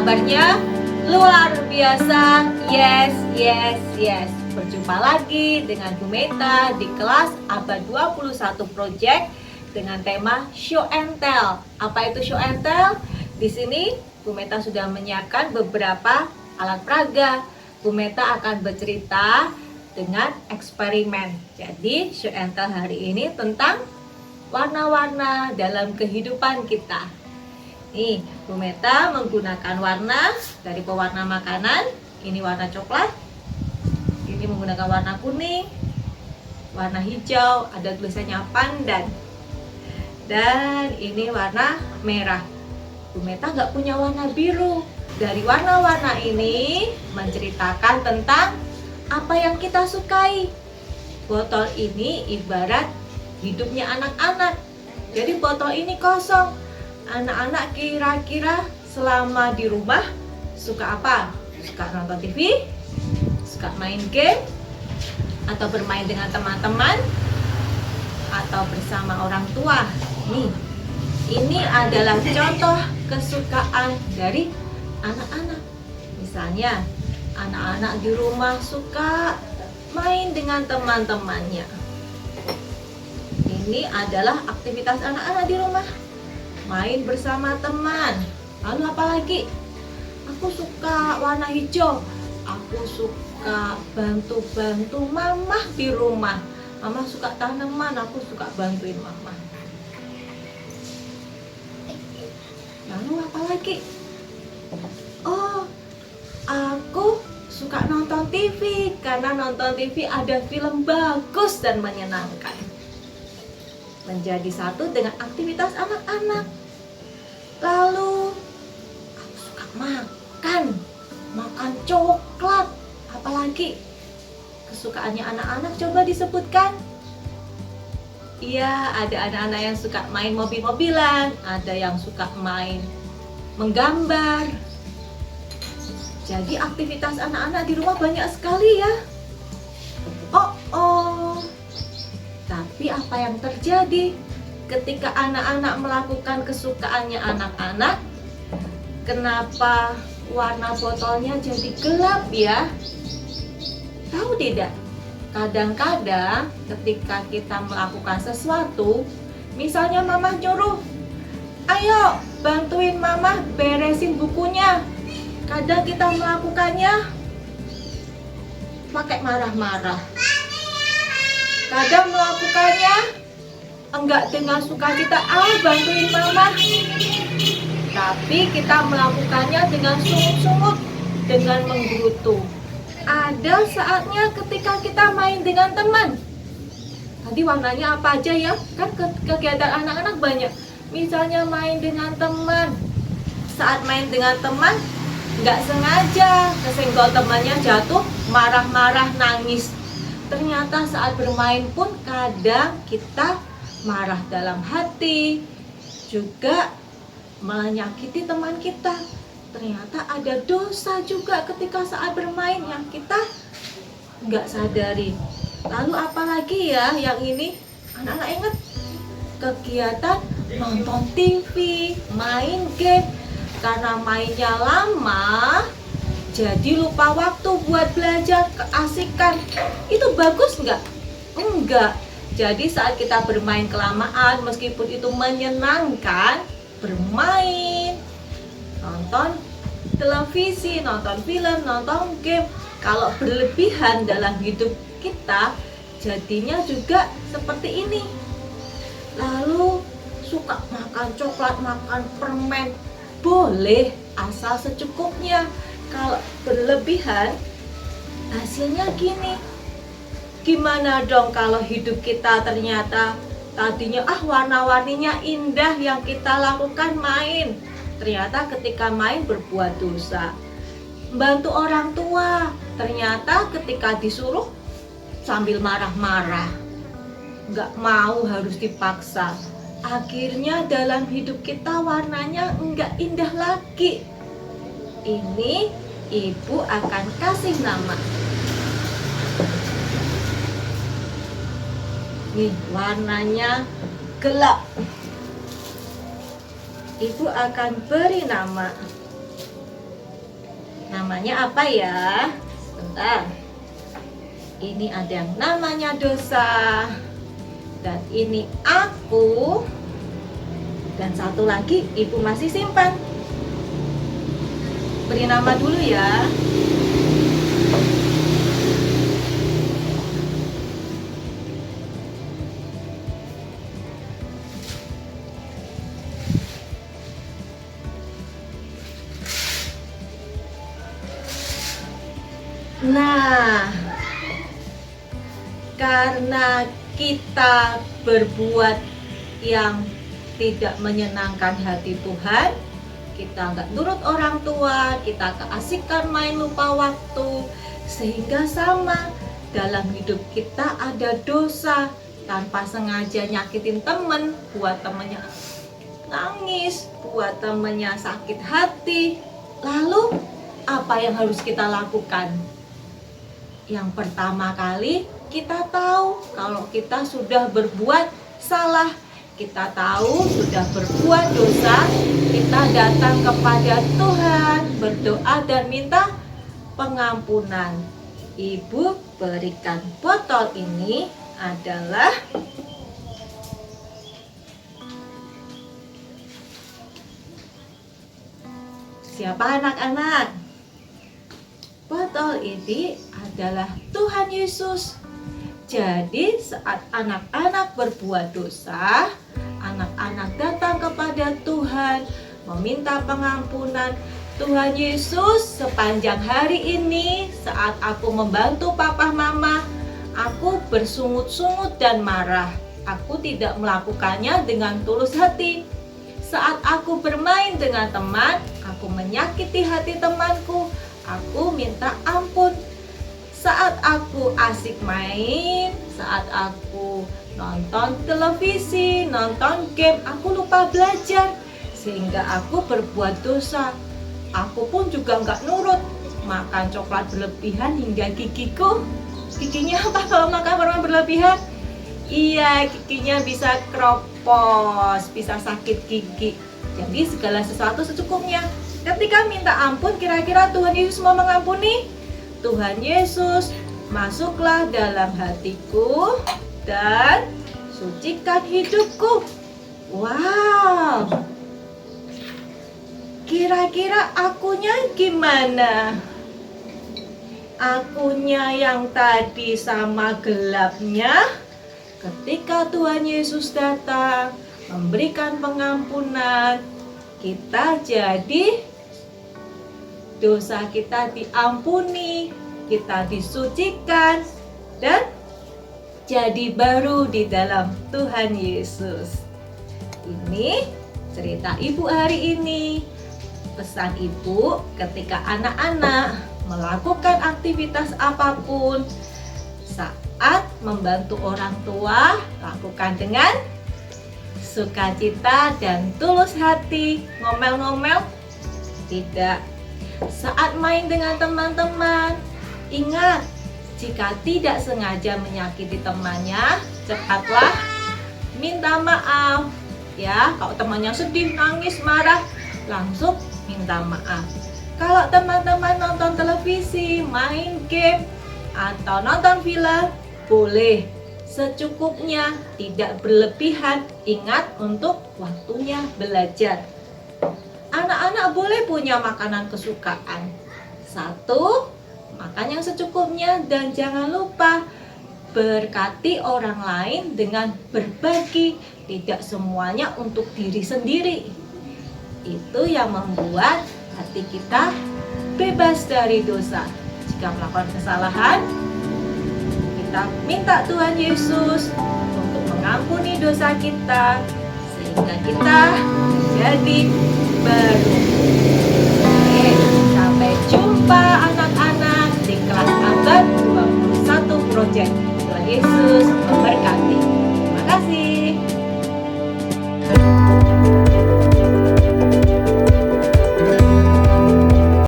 kabarnya? Luar biasa. Yes, yes, yes. Berjumpa lagi dengan Bu Meta di kelas abad 21 Project dengan tema Show and Tell. Apa itu Show and Tell? Di sini Bu Meta sudah menyiapkan beberapa alat peraga. Bu Meta akan bercerita dengan eksperimen. Jadi Show and Tell hari ini tentang warna-warna dalam kehidupan kita. Nih, Bu Meta menggunakan warna dari pewarna makanan. Ini warna coklat. Ini menggunakan warna kuning, warna hijau, ada tulisannya pandan. Dan ini warna merah. Bu Meta nggak punya warna biru. Dari warna-warna ini menceritakan tentang apa yang kita sukai. Botol ini ibarat hidupnya anak-anak. Jadi botol ini kosong. Anak-anak kira-kira selama di rumah suka apa? Suka nonton TV? Suka main game? Atau bermain dengan teman-teman? Atau bersama orang tua? Nih, ini adalah contoh kesukaan dari anak-anak. Misalnya, anak-anak di rumah suka main dengan teman-temannya. Ini adalah aktivitas anak-anak di rumah. Main bersama teman. Lalu apa lagi? Aku suka warna hijau. Aku suka bantu-bantu mama di rumah. Mama suka tanaman, aku suka bantuin mama. Lalu apa lagi? Oh, aku suka nonton TV. Karena nonton TV ada film bagus dan menyenangkan. Menjadi satu dengan aktivitas anak-anak. Lalu aku suka makan coklat. Apalagi kesukaannya anak-anak, coba disebutkan. Iya, ada anak-anak yang suka main mobil-mobilan, ada yang suka main menggambar. Jadi aktivitas anak-anak di rumah banyak sekali ya. Tapi apa yang terjadi ketika anak-anak melakukan kesukaannya anak-anak? Kenapa warna botolnya jadi gelap ya? Tahu tidak? Kadang-kadang ketika kita melakukan sesuatu, misalnya mama nyuruh, ayo bantuin mama beresin bukunya. Kadang kita melakukannya pakai marah-marah. Kadang melakukannya enggak dengan sukacita, bantuin mama. Tapi kita melakukannya dengan sungut-sungut, dengan menggerutu. Ada saatnya ketika kita main dengan teman. Tadi warnanya apa aja ya? Kan kegiatan anak-anak banyak. Misalnya main dengan teman. Saat main dengan teman, enggak sengaja kesenggol temannya, jatuh, marah-marah, nangis. Ternyata saat bermain pun kadang kita marah dalam hati, juga menyakiti teman kita. Ternyata ada dosa juga ketika saat bermain yang kita nggak sadari. Lalu apalagi ya yang ini? Anak-anak ingat kegiatan nonton TV, main game. Karena mainnya lama, jadi lupa waktu buat belajar, keasikan. Itu bagus nggak? Enggak. Jadi saat kita bermain kelamaan, meskipun itu menyenangkan, bermain, nonton televisi, nonton film, nonton game, kalau berlebihan dalam hidup kita, jadinya juga seperti ini. Lalu suka makan coklat, makan permen, boleh asal secukupnya. Kalau berlebihan, hasilnya gini. Gimana dong kalau hidup kita ternyata tadinya warna-warninya indah yang kita lakukan main. Ternyata ketika main berbuat dosa. Bantu orang tua, ternyata ketika disuruh sambil marah-marah. Nggak mau, harus dipaksa. Akhirnya dalam hidup kita warnanya nggak indah lagi. Ini ibu akan kasih nama. Nih warnanya gelap. Ibu akan beri nama Namanya apa ya? Sebentar. Ini ada yang namanya dosa. Dan ini aku. Dan satu lagi ibu masih simpan. Beri nama dulu ya. Nah, karena kita berbuat yang tidak menyenangkan hati Tuhan, kita nggak nurut orang tua, kita keasikan main lupa waktu, sehingga sama dalam hidup kita ada dosa tanpa sengaja nyakitin temen, buat temennya nangis, buat temennya sakit hati. Lalu apa yang harus kita lakukan? Yang pertama kali kita tahu kalau kita sudah berbuat salah, kita tahu sudah berbuat dosa, kita datang kepada Tuhan, berdoa dan minta pengampunan. Ibu berikan botol ini adalah siapa anak-anak? Botol ini adalah Tuhan Yesus. Jadi saat anak-anak berbuat dosa, anak-anak datang kepada Tuhan, meminta pengampunan. Tuhan Yesus, sepanjang hari ini saat aku membantu papa mama, aku bersungut-sungut dan marah. Aku tidak melakukannya dengan tulus hati. Saat aku bermain dengan teman, aku menyakiti hati temanku. Aku minta ampun. Saat aku asik main, saat aku nonton televisi, nonton game, aku lupa belajar, sehingga aku berbuat dosa. Aku pun juga nggak nurut, makan coklat berlebihan hingga giginya apa kalau makan permen berlebihan? Iya, giginya bisa keropos, bisa sakit gigi. Jadi segala sesuatu secukupnya. Ketika minta ampun, kira-kira Tuhan Yesus mau mengampuni? Tuhan Yesus, masuklah dalam hatiku dan sucikan hidupku. Wow, kira-kira akunya gimana? Akunya yang tadi sama gelapnya, ketika Tuhan Yesus datang memberikan pengampunan, kita jadi dosa kita diampuni, kita disucikan, dan jadi baru di dalam Tuhan Yesus. Ini cerita ibu hari ini. Pesan ibu ketika anak-anak melakukan aktivitas apapun, saat membantu orang tua, lakukan dengan sukacita dan tulus hati. Ngomel-ngomel tidak. Saat main dengan teman-teman, ingat, jika tidak sengaja menyakiti temannya, cepatlah minta maaf. Ya, kalau temannya sedih, nangis, marah, langsung minta maaf. Kalau teman-teman nonton televisi, main game, atau nonton film, boleh secukupnya, tidak berlebihan. Ingat untuk waktunya belajar. Anak-anak boleh punya makanan kesukaan. Satu, makan yang secukupnya, dan jangan lupa berkati orang lain dengan berbagi. Tidak semuanya untuk diri sendiri. Itu yang membuat hati kita bebas dari dosa. Jika melakukan kesalahan, kita minta Tuhan Yesus untuk mengampuni dosa kita, sehingga kita jadi baru.